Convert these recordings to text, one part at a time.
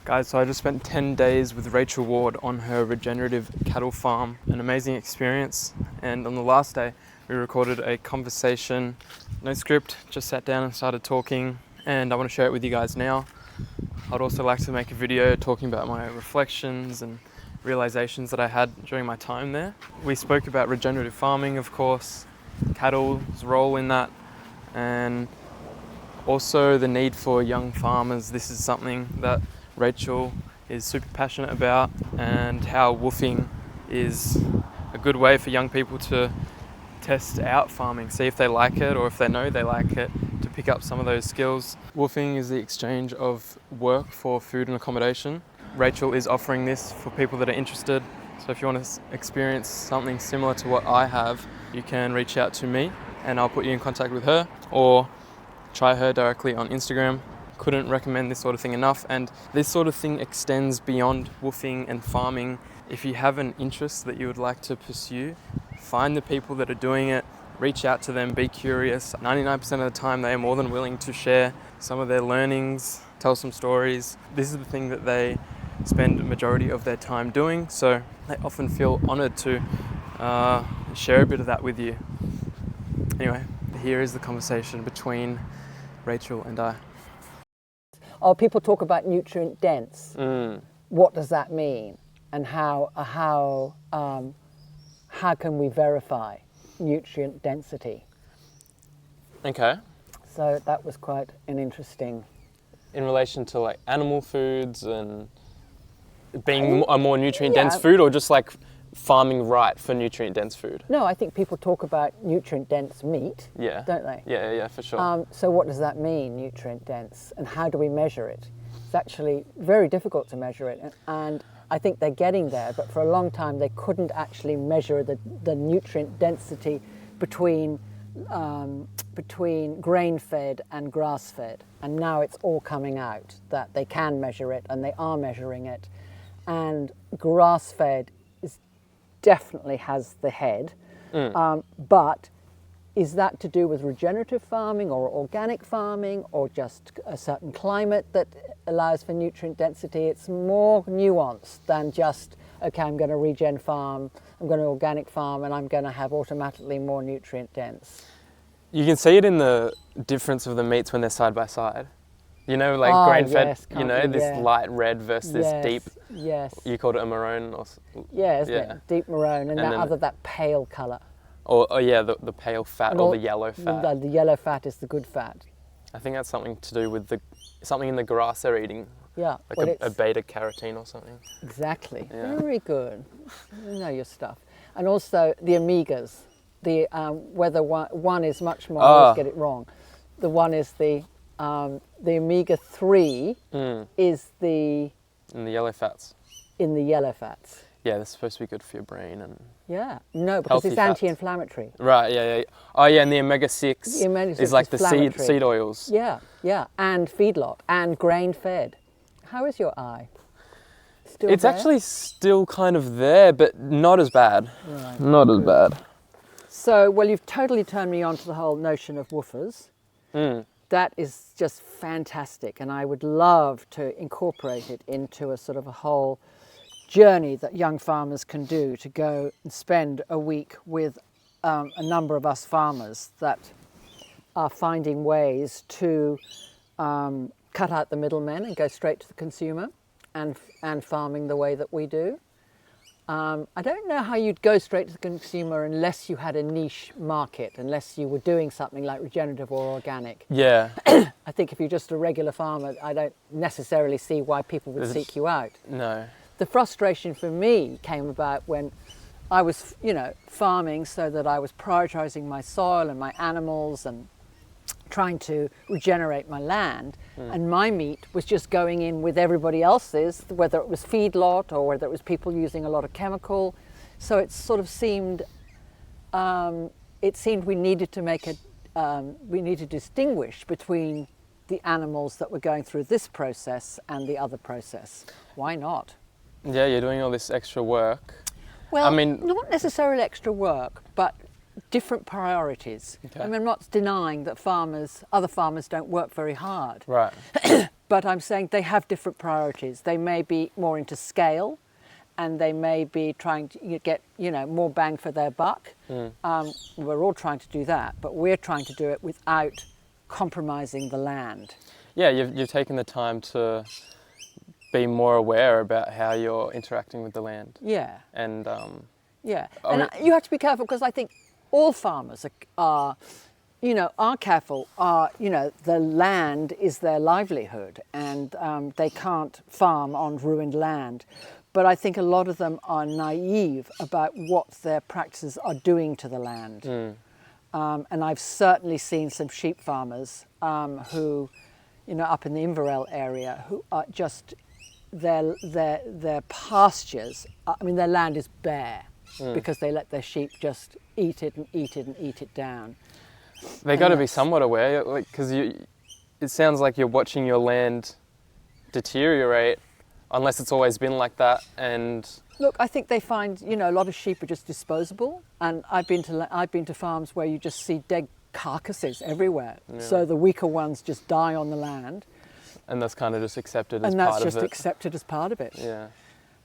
Guys, so I just spent 10 days with Rachel Ward on her regenerative cattle farm. An amazing experience. And on the last day, we recorded a conversation, no script, just sat down and started talking. And I want to share it with you guys now. I'd also like to make a video talking about my reflections and realizations that I had during my time there. We spoke about regenerative farming, of course, cattle's role in that, and also the need for young farmers. This is something that Rachel is super passionate about, and how woofing is a good way for young people to test out farming, see if they like it, or if they know they like it, to pick up some of those skills. Woofing is the exchange of work for food and accommodation. Rachel is offering this for people that are interested. So if you want to experience something similar to what I have, you can reach out to me and I'll put you in contact with her, or try her directly on Instagram. Couldn't recommend this sort of thing enough, and this sort of thing extends beyond woofing and farming. If you have an interest that you would like to pursue, find the people that are doing it, reach out to them, be curious. 99% of the time they are more than willing to share some of their learnings, tell some stories. This is the thing that they spend a majority of their time doing, so they often feel honoured to share a bit of that with you. Anyway, here is the conversation between Rachel and I. Oh, people talk about nutrient dense. What does that mean? And how can we verify nutrient density? Okay. So that was quite an interesting... In relation to like animal foods and being a more nutrient dense food, or just like farming right for nutrient dense food? No, I think people talk about nutrient dense meat, don't they? Yeah, for sure. So what does that mean, nutrient dense, and how do we measure it? It's actually very difficult to measure it, and I think they're getting there, but for a long time they couldn't actually measure the nutrient density between grain-fed and grass-fed, and now it's all coming out that they can measure it, and they are measuring it, and grass-fed definitely has the head, but is that to do with regenerative farming or organic farming, or just a certain climate that allows for nutrient density? It's more nuanced than just, okay, I'm going to regen farm, I'm going to organic farm, and I'm going to have automatically more nutrient dense. You can see it in the difference of the meats when they're side by side. You know, like grain-fed, you know, this light red versus this deep, you called it a maroon? Or, isn't it? Deep maroon, and that pale colour. The pale fat, or the yellow fat. The yellow fat is the good fat. I think that's something to do with something in the grass they're eating. Yeah. Like a beta carotene or something. Exactly. Yeah. Very good. You know your stuff. And also the omegas. Whether one is much more, I always get it wrong. The one is the omega-3 is in the yellow fats. In the yellow fats. Yeah, they're supposed to be good for your brain and no, because it's anti-inflammatory. Right, yeah. Oh yeah, and the omega-6 is like the seed oils. Yeah, and feedlot and grain-fed. How is your eye? It's actually still kind of there, but not as bad. Right. Not as bad. So, well, you've totally turned me on to the whole notion of woofers. That is just fantastic, and I would love to incorporate it into a sort of a whole journey that young farmers can do, to go and spend a week with a number of us farmers that are finding ways to cut out the middlemen and go straight to the consumer, and farming the way that we do. I don't know how you'd go straight to the consumer unless you had a niche market, unless you were doing something like regenerative or organic. Yeah. I think if you're just a regular farmer, I don't necessarily see why people would seek you out. No. The frustration for me came about when I was, farming so that I was prioritizing my soil and my animals and trying to regenerate my land, and my meat was just going in with everybody else's, whether it was feedlot or whether it was people using a lot of chemical. So it sort of seemed, we needed to distinguish between the animals that were going through this process and the other process. Why not? Yeah, you're doing all this extra work. Well, I mean, not necessarily extra work, but different priorities. Okay. I mean, I'm not denying that other farmers don't work very hard. Right. but I'm saying they have different priorities. They may be more into scale, and they may be trying to get more bang for their buck. We're all trying to do that, but we're trying to do it without compromising the land. Yeah, you've taken the time to be more aware about how you're interacting with the land. Yeah. And Yeah, I and mean, you have to be careful, because I think all farmers are careful. The land is their livelihood, and they can't farm on ruined land. But I think a lot of them are naive about what their practices are doing to the land. And I've certainly seen some sheep farmers who, up in the Inverell area, who are just their pastures. Their land is bare because they let their sheep just eat it and eat it and eat it down. They got to be somewhat aware, because it sounds like you're watching your land deteriorate, unless it's always been like that. And look, I think they find a lot of sheep are just disposable, and I've been to farms where you just see dead carcasses everywhere. Yeah. So the weaker ones just die on the land, and that's kind of just accepted as part of it. And that's just accepted as part of it. Yeah.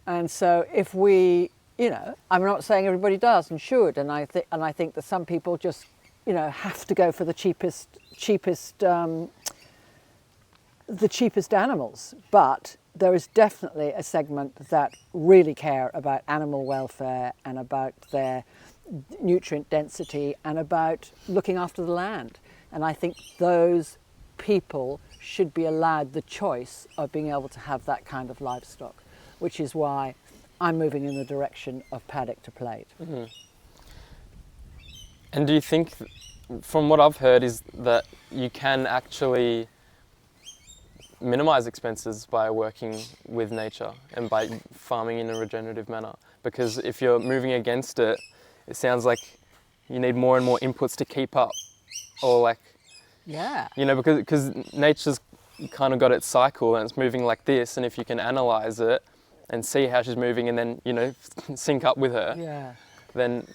And so if we, I'm not saying everybody does and should, and I think that some people just have to go for the cheapest animals, but there is definitely a segment that really care about animal welfare and about their nutrient density and about looking after the land. And I think those people should be allowed the choice of being able to have that kind of livestock, which is why I'm moving in the direction of paddock to plate. Mm-hmm. And do you think, from what I've heard, is that you can actually minimize expenses by working with nature and by farming in a regenerative manner? Because if you're moving against it, it sounds like you need more and more inputs to keep up, or because nature's kind of got its cycle and it's moving like this, and if you can analyze it and see how she's moving and then sync up with her, then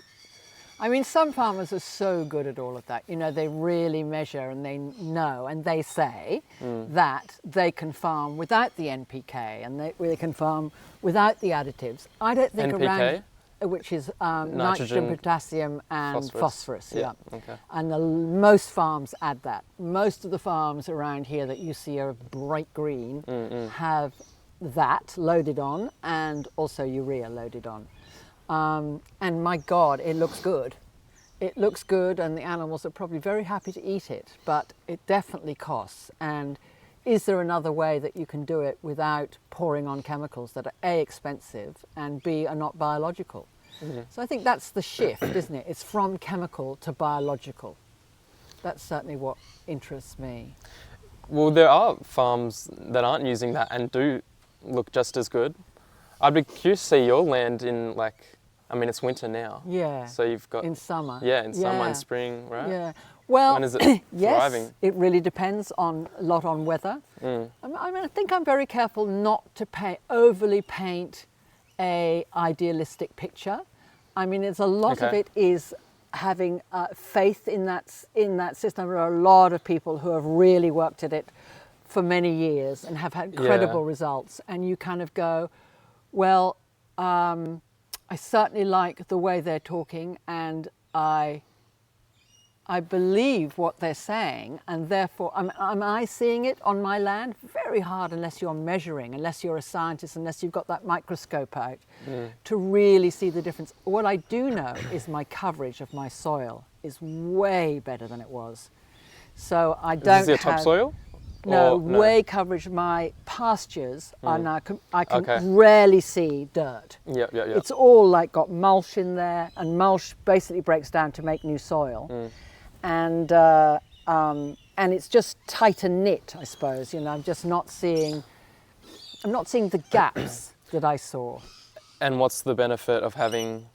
some farmers are so good at all of that. They really measure, and they know, and they say that they can farm without the NPK, and they can farm without the additives. I don't think NPK? Which is nitrogen, potassium, and phosphorus. Yeah. Okay. And most farms add that. Most of the farms around here that you see are bright green have that loaded on, and also urea loaded on. And my God, it looks good. It looks good, and the animals are probably very happy to eat it, but it definitely costs. And is there another way that you can do it without pouring on chemicals that are A, expensive, and B, are not biological? Mm-hmm. So I think that's the shift, isn't it? It's from chemical to biological. That's certainly what interests me. Well, there are farms that aren't using that and do look just as good. I'd be curious to see your land in it's winter now. Yeah. So you've got... In summer. Yeah, in summer and spring, right? Yeah. Well, when is it thriving? Yes, it really depends a lot on weather. I think I'm very careful not to overly paint a idealistic picture. It's a lot of it is having faith in that system. There are a lot of people who have really worked at it for many years and have had incredible results. And you kind of go, well, I certainly like the way they're talking, and I believe what they're saying, and therefore, am I seeing it on my land? Very hard unless you're measuring, unless you're a scientist, unless you've got that microscope out to really see the difference. What I do know is my coverage of my soil is way better than it was. So I don't have... Is this your topsoil? No, way coverage. My pastures are now, I can rarely see dirt. Yeah. It's all got mulch in there, and mulch basically breaks down to make new soil. And it's just tighter knit, I suppose. I'm just not seeing the gaps that I saw. And what's the benefit of having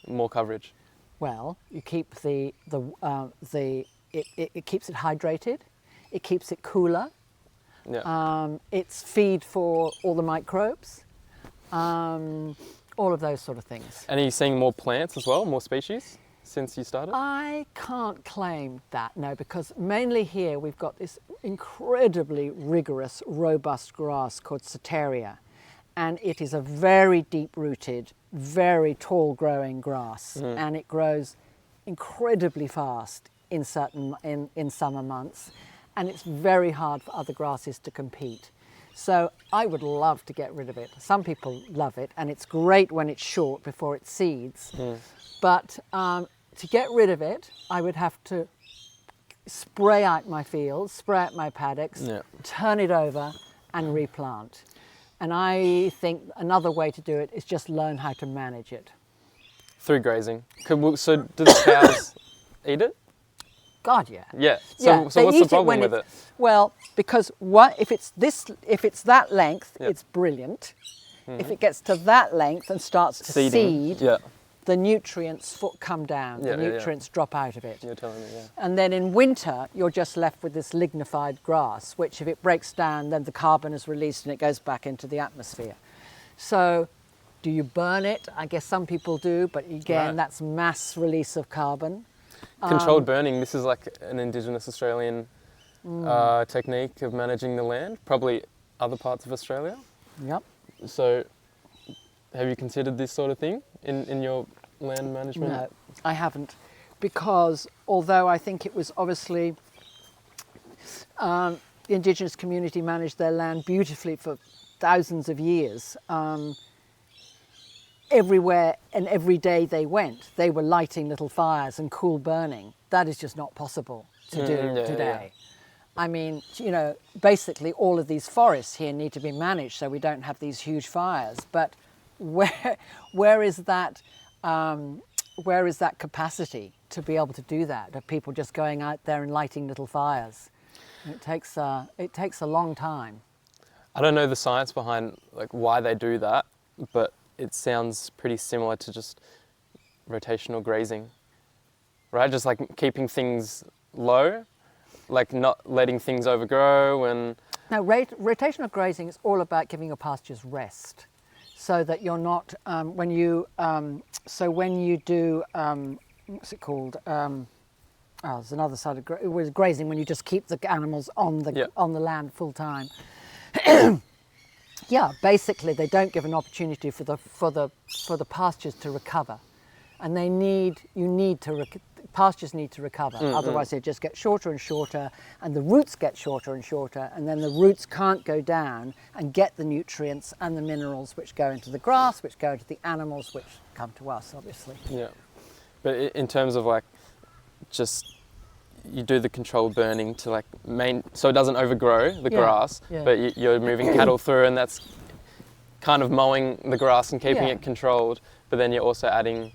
more coverage? Well, you keep it keeps it hydrated. It keeps it cooler. Yeah. It's feed for all the microbes. All of those sort of things. And are you seeing more plants as well, more species? since you started? I can't claim that, no, because mainly here we've got this incredibly rigorous, robust grass called Soteria, and it is a very deep-rooted, very tall-growing grass, and it grows incredibly fast in summer months, and it's very hard for other grasses to compete. So I would love to get rid of it. Some people love it, and it's great when it's short before it seeds. But to get rid of it, I would have to spray out my fields, spray out my paddocks, turn it over and replant. And I think another way to do it is just learn how to manage it. Through grazing. So do the cows eat it? God, yeah. Yeah. Yeah, So what's the problem with it? Well, because if it's that length, it's brilliant. If it gets to that length and starts to seed, the nutrients come down. The nutrients drop out of it. You're telling me, yeah. And then in winter, you're just left with this lignified grass, which if it breaks down, then the carbon is released and it goes back into the atmosphere. So do you burn it? I guess some people do, but again, that's mass release of carbon. Controlled burning, this is like an Indigenous Australian technique of managing the land, probably other parts of Australia. Yep. So have you considered this sort of thing in your land management? No, I haven't, because although I think it was obviously the Indigenous community managed their land beautifully for thousands of years, everywhere and every day they went, they were lighting little fires and cool burning. That is just not possible to do today. I mean, you know, basically all of these forests here need to be managed so we don't have these huge fires. But where is that capacity to be able to do that? Of people just going out there and lighting little fires? It takes a long time. I don't know the science behind like why they do that, but it sounds pretty similar to just rotational grazing, right? Just like keeping things low, like not letting things overgrow. And now rotational grazing is all about giving your pastures rest, so that you're not when you do what's it called? There's another side of grazing, when you just keep the animals on the land full time. Yeah, basically they don't give an opportunity for the pastures to recover, and pastures need to recover. Otherwise they just get shorter and shorter, and the roots get shorter and shorter, and then the roots can't go down and get the nutrients and the minerals which go into the grass, which go into the animals, which come to us, obviously. Yeah, but in terms of like just you do the controlled burning to like so it doesn't overgrow the grass, but you're moving cattle through, and that's kind of mowing the grass and keeping it controlled. But then you're also adding,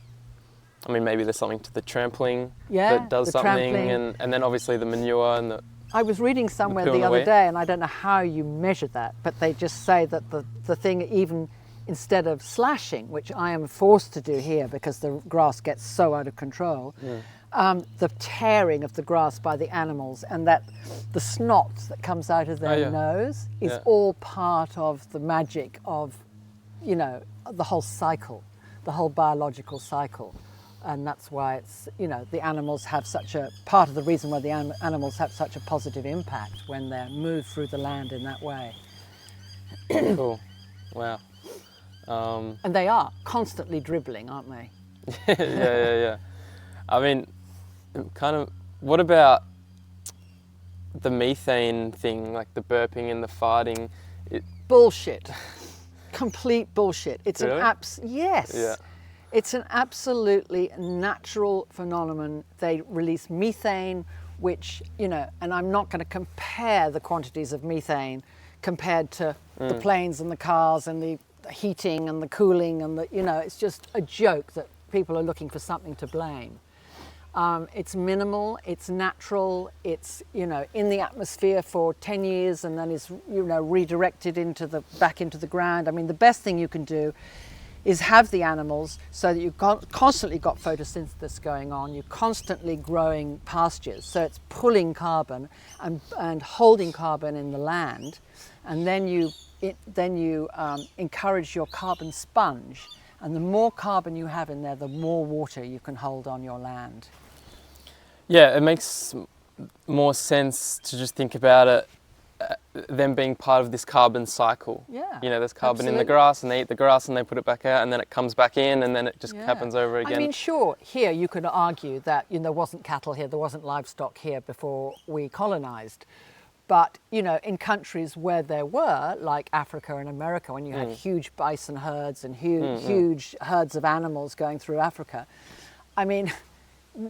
I mean, maybe there's something to the trampling that does something, and then obviously the manure and the. I was reading somewhere the other day, and I don't know how you measure that, but they just say that the thing, even instead of slashing, which I am forced to do here because the grass gets so out of control, the tearing of the grass by the animals, and that the snot that comes out of their nose is all part of the magic of, you know, the whole cycle, the whole biological cycle. And that's why it's, you know, the animals have part of the reason why the animals have such a positive impact when they're moved through the land in that way. Cool. Wow. And they are constantly dribbling, aren't they? Yeah. I mean, kind of, what about the methane thing, like the burping and the farting? Bullshit. Complete bullshit. It's really? Yes. Yeah. It's an absolutely natural phenomenon. They release methane, which, you know, and I'm not going to compare the quantities of methane compared to the planes and the cars and the heating and the cooling and the, you know, it's just a joke that people are looking for something to blame. It's minimal, it's natural, it's, you know, in the atmosphere for 10 years and then is, you know, redirected back into the ground. I mean, the best thing you can do is have the animals so that you've constantly got photosynthesis going on, you're constantly growing pastures, so it's pulling carbon and holding carbon in the land, and then you encourage your carbon sponge. And the more carbon you have in there, the more water you can hold on your land. Yeah, it makes more sense to just think about it, them being part of this carbon cycle. Yeah, You know, there's carbon in the absolutely. grass, and they eat the grass and they put it back out, and then it comes back in, and then it just Yeah. happens over again. I mean, sure, here you could argue that there wasn't cattle here, there wasn't livestock here before we colonized. But, in countries where there were, like Africa and America, when you had huge bison herds and huge herds of animals going through Africa, I mean,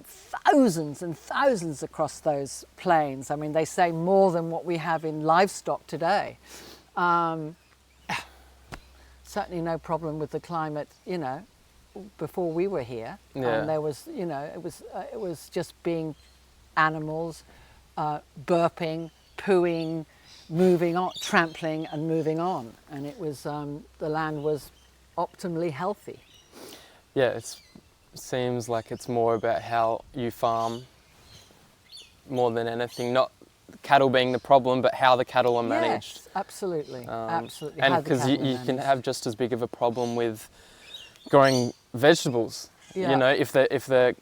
thousands and thousands across those plains. I mean, they say more than what we have in livestock today. Certainly no problem with the climate, before we were here. Yeah. And there was, it was just being animals, burping, pooing, moving on, trampling and moving on. And it was, the land was optimally healthy. Yeah, it seems like it's more about how you farm more than anything. Not cattle being the problem, but how the cattle are managed. Yes, absolutely, absolutely. And because you can have just as big of a problem with growing vegetables. Yeah. If they're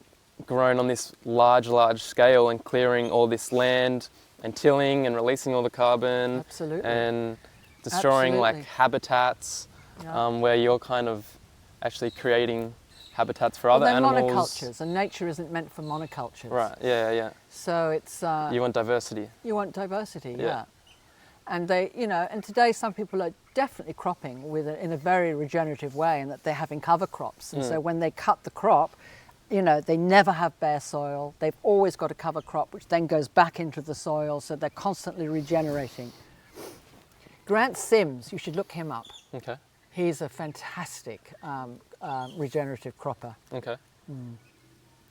grown on this large scale and clearing all this land and tilling and releasing all the carbon. Absolutely. And destroying like Absolutely. habitats, Yeah. where you're kind of actually creating habitats for other They're animals. monocultures, and nature isn't meant for monocultures. Right, yeah. So it's You want diversity. you want diversity, Yeah. yeah. And and today some people are definitely cropping in a very regenerative way, and that they're having cover crops. And so when they cut the crop, they never have bare soil. They've always got a cover crop, which then goes back into the soil. So they're constantly regenerating. Grant Sims, you should look him up. Okay, He's a fantastic regenerative cropper. okay.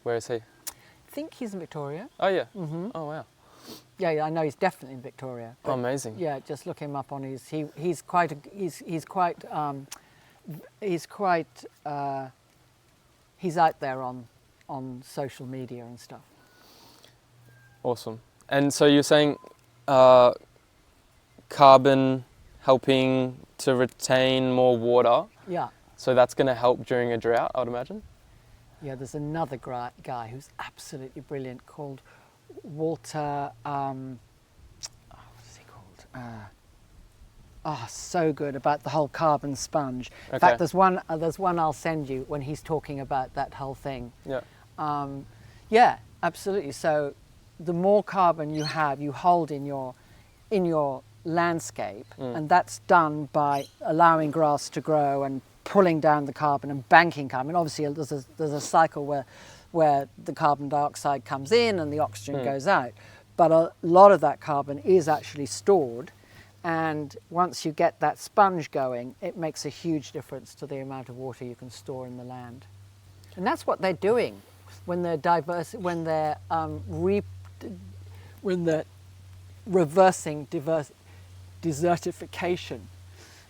Where is he? I think he's in Victoria. Oh yeah. Mm-hmm. Oh wow. Yeah, I know he's definitely in Victoria. Oh, amazing. Yeah, just look him up on his. He's quite he's out there on social media and stuff. Awesome. And so you're saying carbon helping to retain more water. Yeah, So that's going to help during a drought, I would imagine. yeah. There's another guy who's absolutely brilliant called Walter. What is he called? So good about the whole carbon sponge. In Okay. fact, there's one I'll send you when he's talking about that whole thing. Yeah. Yeah, absolutely. So the more carbon you hold in your landscape, and that's done by allowing grass to grow and pulling down the carbon and banking carbon. Obviously, there's a cycle where the carbon dioxide comes in and the oxygen goes out, but a lot of that carbon is actually stored. And once you get that sponge going, it makes a huge difference to the amount of water you can store in the land. And that's what they're doing when they're reversing desertification.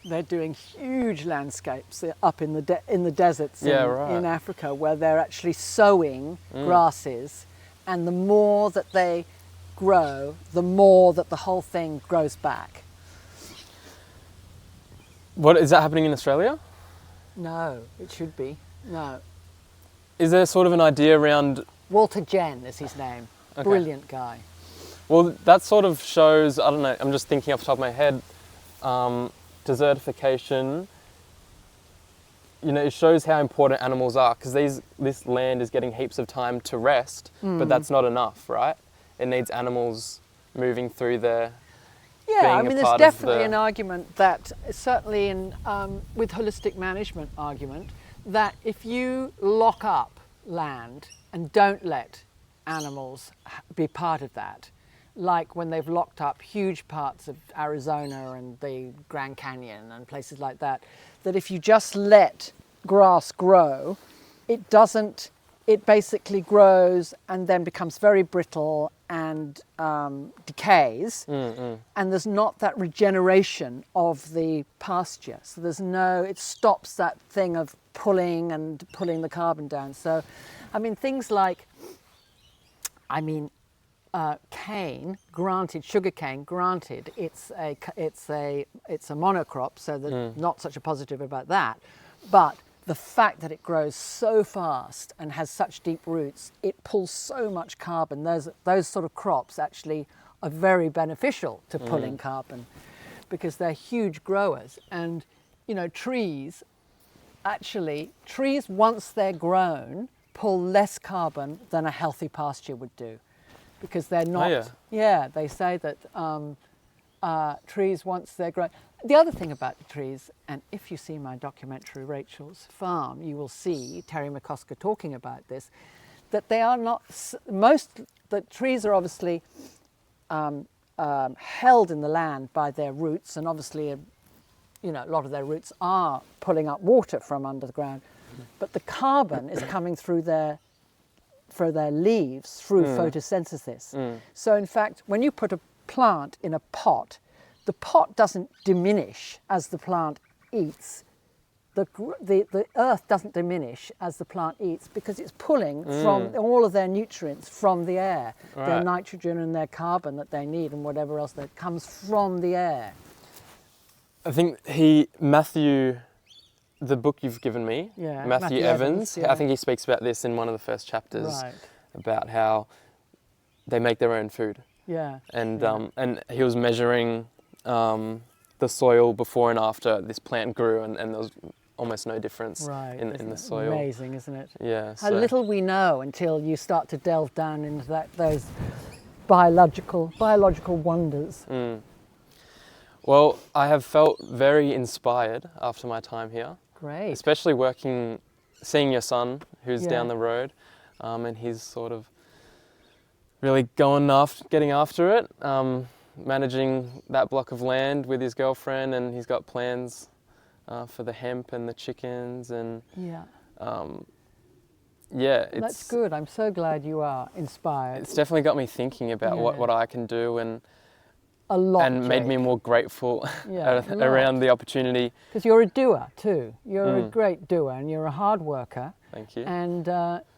They're doing huge landscapes up in the deserts in Africa, where they're actually sowing grasses, and the more that they grow, the more that the whole thing grows back. What is that happening in Australia? No, it should be. No. Is there sort of an idea around? Walter Jen is his name. Okay. Brilliant guy. Well, that sort of shows. I don't know. I'm just thinking off the top of my head. Desertification. It shows how important animals are, because this land is getting heaps of time to rest, but that's not enough, right? It needs animals moving through there. Yeah, I mean, there's definitely an argument that, certainly with holistic management argument, that if you lock up land and don't let animals be part of that, like when they've locked up huge parts of Arizona and the Grand Canyon and places like that, that if you just let grass grow, it basically grows and then becomes very brittle and decays, and there's not that regeneration of the pasture. So it stops that thing of pulling the carbon down. So, I mean, things like, sugarcane, granted, it's a monocrop, so there's not such a positive about that, but the fact that it grows so fast and has such deep roots, it pulls so much carbon. Those sort of crops actually are very beneficial to pulling carbon because they're huge growers. And, you know, trees, once they're grown, pull less carbon than a healthy pasture would do because they're not, they say that trees, once they're grown. The other thing about the trees, and if you see my documentary Rachel's Farm, you will see Terry McCosker talking about this, that they are not, the trees are obviously held in the land by their roots, and obviously, you know, a lot of their roots are pulling up water from under the ground, but the carbon is coming through their leaves through photosynthesis. So in fact, when you put a plant in a pot, the pot doesn't diminish as the plant eats. The earth doesn't diminish as the plant eats because it's pulling from all of their nutrients from the air, their nitrogen and their carbon that they need and whatever else that comes from the air. I think Matthew, the book you've given me, Matthew Evans, I think he speaks about this in one of the first chapters, about how they make their own food. And he was measuring the soil before and after this plant grew, and there was almost no difference in the soil. Amazing, isn't it? Yeah. How little we know until you start to delve down into those biological wonders. Well, I have felt very inspired after my time here. Great. Especially seeing your son, who's down the road, and he's sort of really getting after it. Managing that block of land with his girlfriend, and he's got plans for the hemp and the chickens, and that's good. I'm so glad you are inspired. It's definitely got me thinking about what I can do, and a lot, and made me more grateful around the opportunity. Because you're a doer too. You're a great doer, and you're a hard worker. Thank you. And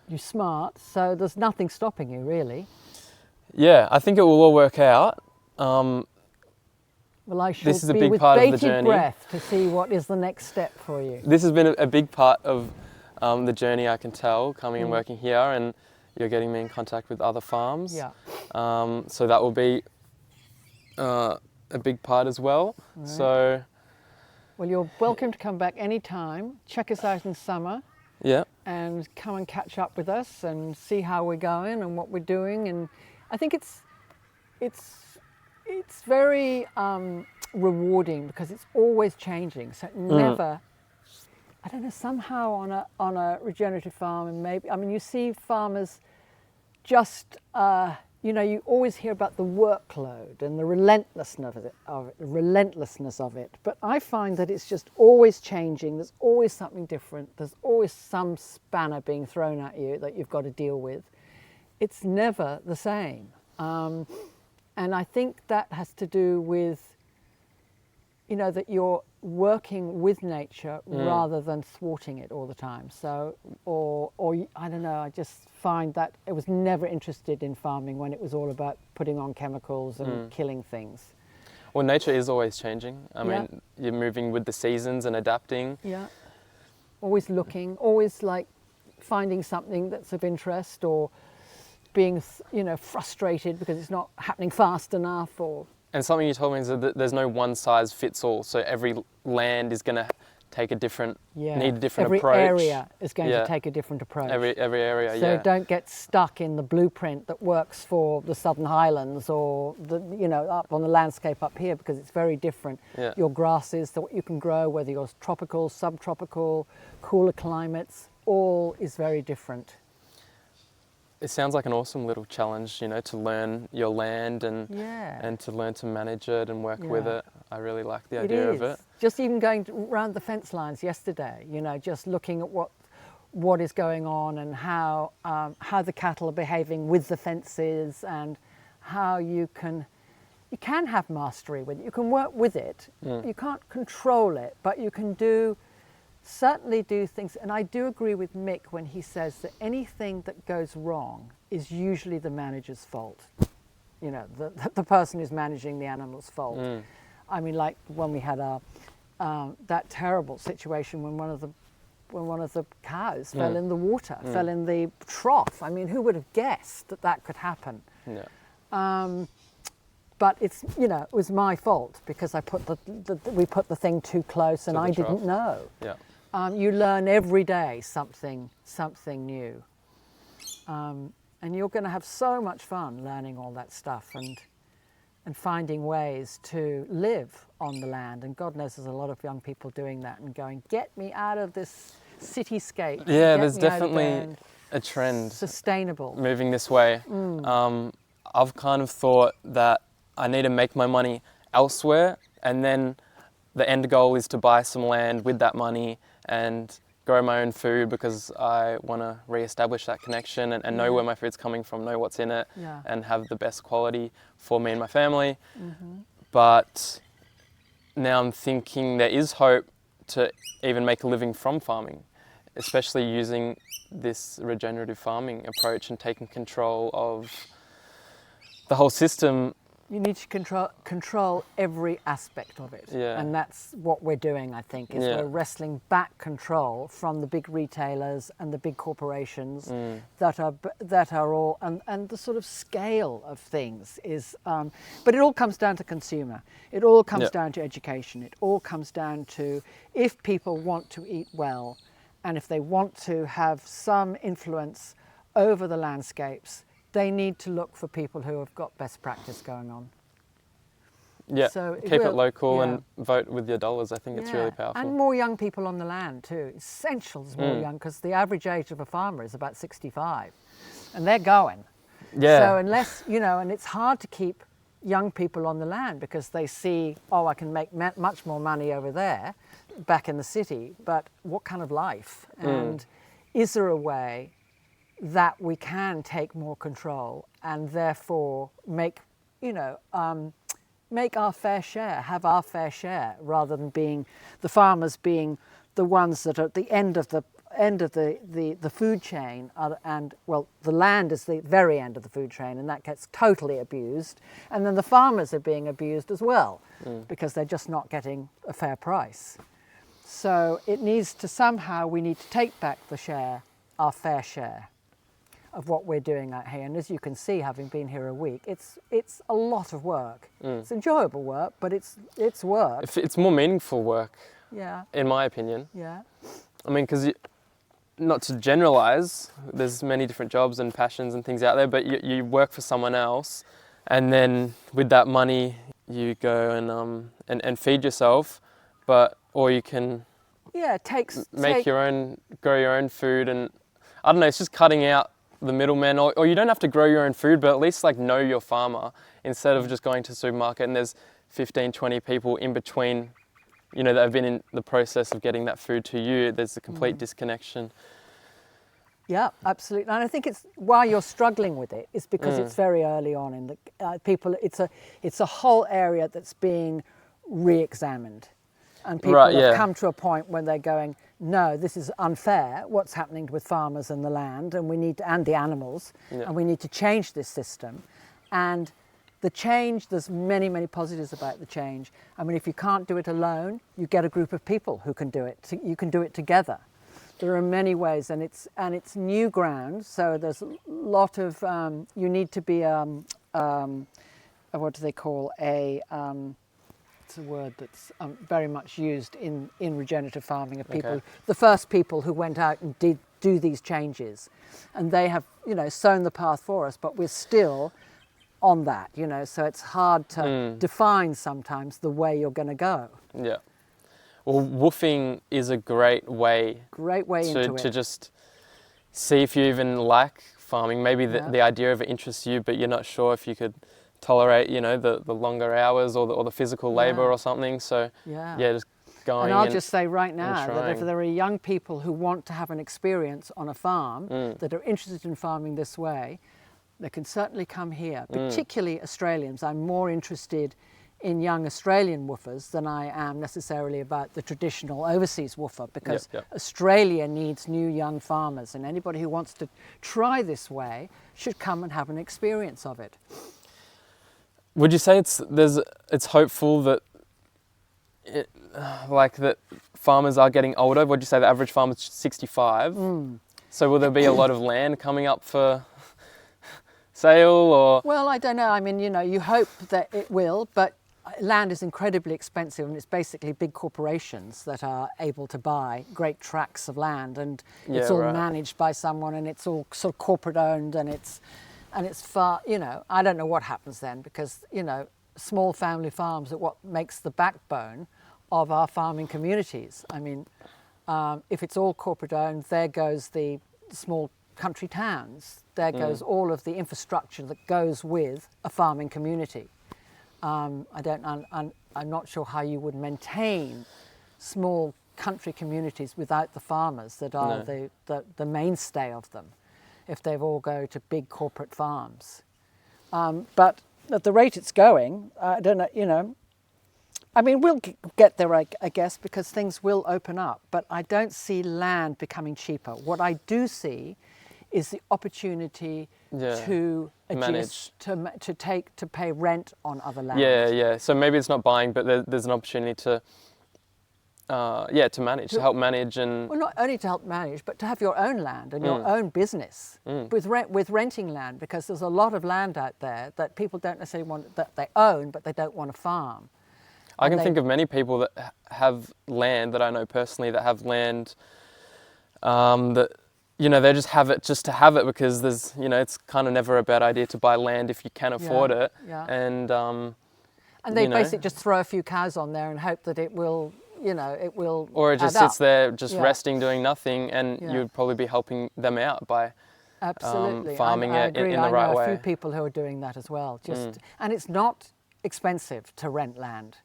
you're smart, so there's nothing stopping you really. Yeah, I think it will all work out. Well, I shall this is a be big with part of the bated journey. breath to see what is the next step for you. This has been a big part of the journey, I can tell, coming and working here, and you're getting me in contact with other farms. So that will be a big part as well. So, well, you're welcome to come back anytime. Check us out in summer. And come and catch up with us and see how we're going and what we're doing. And I think it's very rewarding because it's always changing. So it never, I don't know, somehow on a regenerative farm, and maybe, I mean, you see farmers just, you know, you always hear about the workload and the relentlessness of it. But I find that it's just always changing. There's always something different. There's always some spanner being thrown at you that you've got to deal with. It's never the same. And I think that has to do with, you know, that you're working with nature rather than thwarting it all the time. So, or I don't know, I just find that I was never interested in farming when it was all about putting on chemicals and killing things. Well, nature is always changing. I mean, you're moving with the seasons and adapting. Always looking, always like finding something that's of interest, or being, you know, frustrated because it's not happening fast enough. And something you told me is that there's no one size fits all. So every land is going to take a different, need a different approach. Every area is going to take a different approach. Every area, So don't get stuck in the blueprint that works for the Southern Highlands or the, you know, up on the landscape up here, because it's very different. Your grasses, what you can grow, whether you're tropical, subtropical, cooler climates, all is very different. It sounds like an awesome little challenge, you know, to learn your land and to learn to manage it and work with it. I really like the idea of it. Just even going around the fence lines yesterday, you know, just looking at what is going on and how the cattle are behaving with the fences, and how you can have mastery with it. You can work with it. You can't control it, but you can certainly do things. And I do agree with Mick when he says that anything that goes wrong is usually the manager's fault. You know, the person who's managing the animal's fault. I mean, like when we had that terrible situation when one of when one of the cows fell in the water, fell in the trough. I mean, who would have guessed that that could happen? Yeah. But it's, you know, it was my fault because I put we put the thing too close and I didn't know. Yeah. You learn every day something new. And you're going to have so much fun learning all that stuff and finding ways to live on the land. And God knows there's a lot of young people doing that and going, get me out of this cityscape. Yeah, there's definitely a trend. Sustainable. Moving this way. I've kind of thought that I need to make my money elsewhere, and then the end goal is to buy some land with that money and grow my own food because I want to re-establish that connection and know where my food's coming from, know what's in it, and have the best quality for me and my family. But now I'm thinking there is hope to even make a living from farming, especially using this regenerative farming approach and taking control of the whole system. You need to control every aspect of it. Yeah. And that's what we're doing, I think, is we're wrestling back control from the big retailers and the big corporations that are all, and the sort of scale of things is, but it all comes down to consumer. It all comes down to education. It all comes down to, if people want to eat well, and if they want to have some influence over the landscapes, they need to look for people who have got best practice going on. Yeah, so keep it local and vote with your dollars. I think it's really powerful. And more young people on the land too. Essential is more young, because the average age of a farmer is about 65 and they're going. Yeah. So unless, you know, and it's hard to keep young people on the land because they see, oh, I can make much more money over there back in the city, but what kind of life? And is there a way that we can take more control and therefore make, you know, make our fair share, have our fair share, rather than being the farmers being the ones that are at the end of the food chain, and well, the land is the very end of the food chain, and that gets totally abused, and then the farmers are being abused as well because they're just not getting a fair price. So it needs to somehow, we need to take back the share, our fair share of what we're doing out here. And as you can see, having been here a week, it's a lot of work. It's enjoyable work, but it's work. It's more meaningful work, in my opinion. Yeah. I mean, because not to generalize, there's many different jobs and passions and things out there, but you work for someone else, and then with that money you go and feed yourself, or you can grow your own food, and I don't know, it's just cutting out the middleman, or you don't have to grow your own food, but at least like know your farmer, instead of just going to the supermarket and there's 15, 20 people in between, you know, that have been in the process of getting that food to you. There's a complete disconnection. Yeah, absolutely. And I think it's why you're struggling with it is because it's very early on in the people. It's a whole area that's being re-examined, and people have come to a point when they're going, no, this is unfair. What's happening with farmers and the land, and and the animals, and we need to change this system. And the change, there's many, many positives about the change. I mean, if you can't do it alone, you get a group of people who can do it. You can do it together. There are many ways, and it's new ground. So there's a lot of you need to be what do they call it's a word that's very much used in regenerative farming, of people, the first people who went out and did do these changes, and they have, you know, sown the path for us, but we're still on that, you know, so it's hard to define sometimes the way you're going to go. Yeah. Well, woofing is a great way to just see if you even like farming. Maybe the idea of it interests you, but you're not sure if you could tolerate, you know, the longer hours or the physical labor or something. So just going. And I'll just say right now that if there are young people who want to have an experience on a farm that are interested in farming this way, they can certainly come here. Particularly Australians. I'm more interested in young Australian woofers than I am necessarily about the traditional overseas woofer, because Australia needs new young farmers, and anybody who wants to try this way should come and have an experience of it. Would you say it's hopeful that like that farmers are getting older. What'd you say, the average farmer's 65? So will there be a lot of land coming up for sale, or? Well, I don't know. I mean, you hope that it will, but land is incredibly expensive, and it's basically big corporations that are able to buy great tracts of land, and it's all managed by someone, and it's all sort of corporate owned, and it's far, I don't know what happens then, because, small family farms are what makes the backbone of our farming communities. I mean, if it's all corporate owned, there goes the small country towns, there goes all of the infrastructure that goes with a farming community. I'm not sure how you would maintain small country communities without the farmers that are the mainstay of them, if they all go to big corporate farms. But at the rate it's going, I don't know, I mean, we'll get there, I guess, because things will open up, but I don't see land becoming cheaper. What I do see is the opportunity to adjust, to pay rent on other land. Yeah. So maybe it's not buying, but there's an opportunity to manage, to help manage, and well, not only to help manage, but to have your own land and your own business with renting land, because there's a lot of land out there that people don't necessarily want, that they own, but they don't want to farm. I can think of many people that have land that I know personally that have land that, they just have it just to have it, because there's, it's kind of never a bad idea to buy land if you can afford it. Yeah. And they basically just throw a few cows on there and hope that it will, it will. Or it just sits there just resting, doing nothing, and you'd probably be helping them out by farming it in the right way. I know a few people who are doing that as well. And it's not expensive to rent land.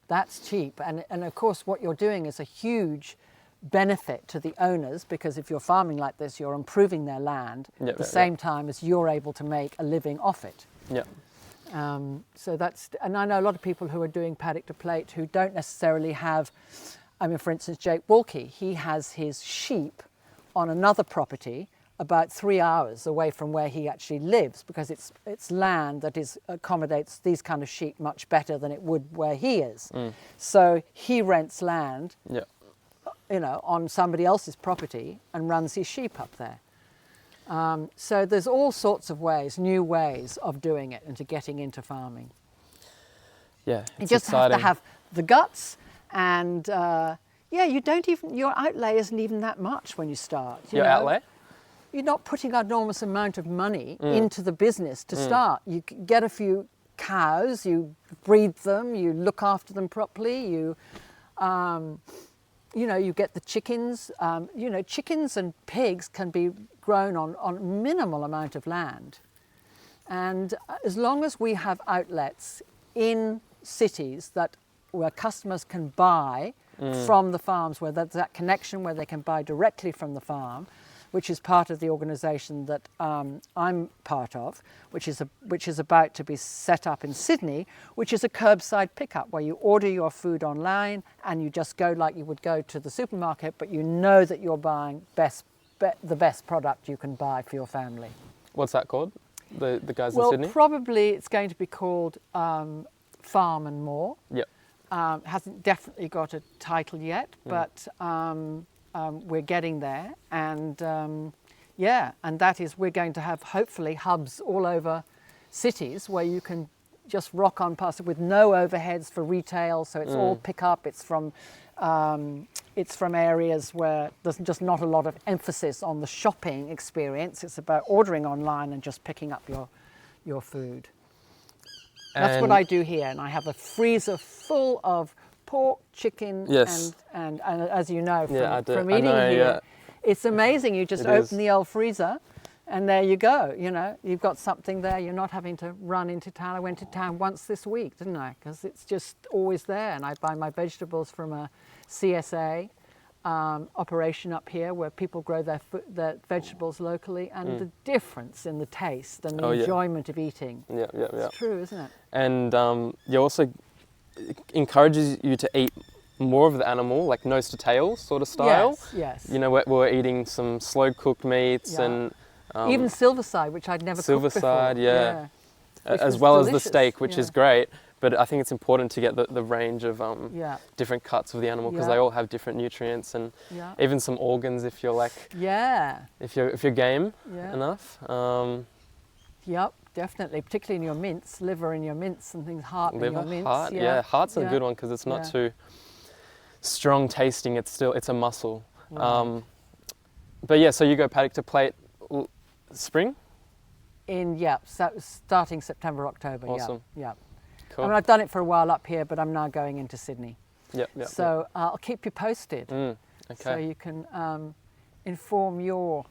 That's cheap, and of course what you're doing is a huge benefit to the owners, because if you're farming like this, you're improving their land at the same time as you're able to make a living off it. So and I know a lot of people who are doing paddock to plate who don't necessarily have, I mean, for instance, Jake Walkie, he has his sheep on another property about 3 hours away from where he actually lives, because it's land that accommodates these kind of sheep much better than it would where he is. So he rents land, on somebody else's property, and runs his sheep up there. So there's all sorts of ways, new ways of doing it and to getting into farming. Yeah, you just have to have the guts, and your outlay isn't even that much when you start. Your outlay? You're not putting an enormous amount of money into the business to start. You get a few cows, you breed them, you look after them properly, you get the chickens. Chickens and pigs can be grown on minimal amount of land. And as long as we have outlets in cities where customers can buy from the farms, where there's that connection where they can buy directly from the farm, which is part of the organisation that I'm part of, which is about to be set up in Sydney, which is a curbside pickup where you order your food online and you just go like you would go to the supermarket, but you know that you're buying the best product you can buy for your family. What's that called? The guys in Sydney? Well, probably it's going to be called Farm and More. Yep. Hasn't definitely got a title yet, but we're getting there, and and that is, we're going to have hopefully hubs all over cities where you can just rock on past it with no overheads for retail. So it's all pick up. It's from areas where there's just not a lot of emphasis on the shopping experience. It's about ordering online and just picking up your food. That's what I do here, and I have a freezer full of pork, chicken, and as you know from eating here, it's amazing. You just open the old freezer, and there you go. You've got something there. You're not having to run into town. I went to town once this week, didn't I? Because it's just always there. And I buy my vegetables from a CSA operation up here, where people grow their vegetables locally, and the difference in the taste and the enjoyment of eating. It's true, isn't it? And you also encourages you to eat more of the animal, like nose to tail sort of style. Yes. We're eating some slow cooked meats and even silverside, which I'd never cooked before. As well as the steak, which is great. but I think it's important to get the range of Yeah. different cuts of the animal, because Yeah. they all have different nutrients and Yeah. even some organs if you're like, Yeah. if you're game Yeah. enough. Yep, definitely. Particularly in your mince, liver in your mince and things, heart in Liver, your mince. heart, Yeah. heart's a Yeah. good one because it's not Yeah. too strong tasting. It's a muscle. Right. But yeah, so you go paddock to plate spring. So starting September, October. Awesome. Yeah. Cool. I mean, I've done it for a while up here, but I'm now going into Sydney. Yep. So I'll keep you posted. Okay. So you can inform your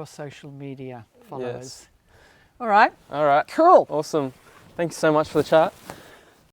social media followers. Yes. All right. All right. Cool. Awesome. Thanks so much for the chat.